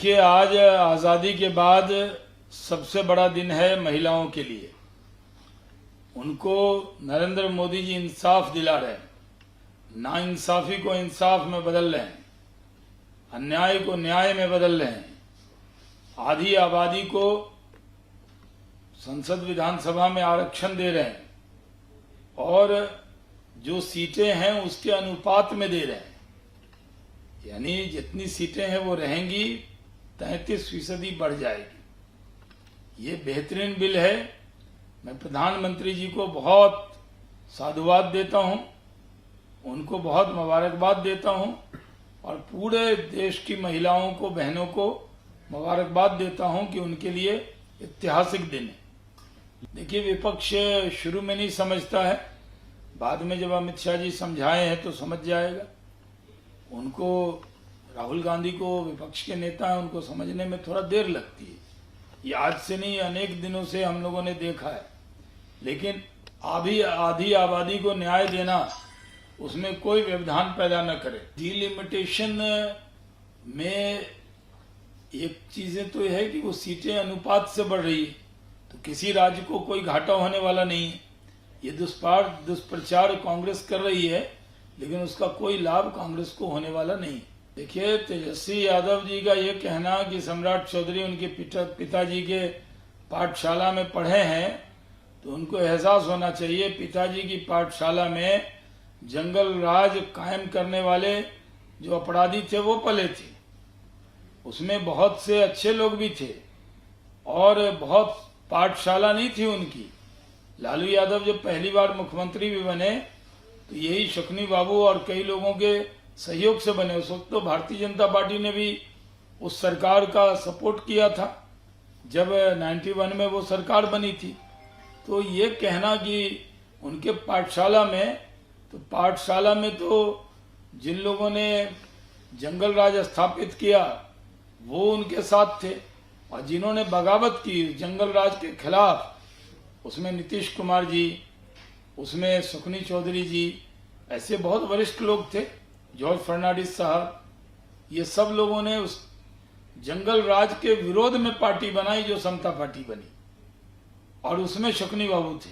देखिए, आज आज़ादी के बाद सबसे बड़ा दिन है महिलाओं के लिए। उनको नरेंद्र मोदी जी इंसाफ दिला रहे हैं, नाइंसाफी को इंसाफ में बदल रहे हैं, अन्याय को न्याय में बदल रहे हैं, आधी आबादी को संसद विधानसभा में आरक्षण दे रहे हैं और जो सीटें हैं उसके अनुपात में दे रहे हैं। यानी जितनी सीटें हैं वो रहेंगी, 33% बढ़ जाएगी। ये बेहतरीन बिल है। मैं प्रधानमंत्री जी को बहुत साधुवाद देता हूं, उनको बहुत मुबारकबाद देता हूं और पूरे देश की महिलाओं को, बहनों को मुबारकबाद देता हूं कि उनके लिए ऐतिहासिक दिन है। देखिए, विपक्ष शुरू में नहीं समझता है, बाद में जब अमित शाह जी समझाए हैं तो समझ जाएगा। उनको, राहुल गांधी को, विपक्ष के नेता हैं, उनको समझने में थोड़ा देर लगती है। ये आज से नहीं, अनेक दिनों से हम लोगों ने देखा है। लेकिन आधी आबादी को न्याय देना, उसमें कोई व्यवधान पैदा न करे। डिलिमिटेशन में एक चीजें तो है कि वो सीटें अनुपात से बढ़ रही है, तो किसी राज्य को कोई घाटा होने वाला नहीं है। ये दुष्प्रचार कांग्रेस कर रही है, लेकिन उसका कोई लाभ कांग्रेस को होने वाला नहीं। देखिए, तेजस्वी यादव जी का ये कहना कि सम्राट चौधरी उनके पिताजी के पाठशाला में पढ़े हैं, तो उनको एहसास होना चाहिए पिताजी की पाठशाला में जंगल राज कायम करने वाले जो अपराधी थे वो पले थे। उसमें बहुत से अच्छे लोग भी थे और बहुत पाठशाला नहीं थी उनकी। लालू यादव जब पहली बार मुख्यमंत्री भी बने तो यही शकुनी बाबू और कई लोगों के सहयोग से बने। उस वक्त तो भारतीय जनता पार्टी ने भी उस सरकार का सपोर्ट किया था जब 91 में वो सरकार बनी थी। तो ये कहना कि उनके पाठशाला में तो जिन लोगों ने जंगल राज स्थापित किया वो उनके साथ थे, और जिन्होंने बगावत की जंगल राज के खिलाफ, उसमें नीतीश कुमार जी, उसमें सुखनी चौधरी जी, ऐसे बहुत वरिष्ठ लोग थे, जॉर्ज फर्नांडिस साहब, ये सब लोगों ने उस जंगल राज के विरोध में पार्टी बनाई जो समता पार्टी बनी, और उसमें शकुनी बाबू थे,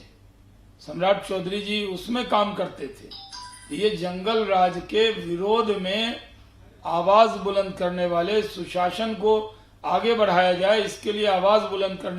सम्राट चौधरी जी उसमें काम करते थे। ये जंगल राज के विरोध में आवाज बुलंद करने वाले, सुशासन को आगे बढ़ाया जाए इसके लिए आवाज बुलंद करने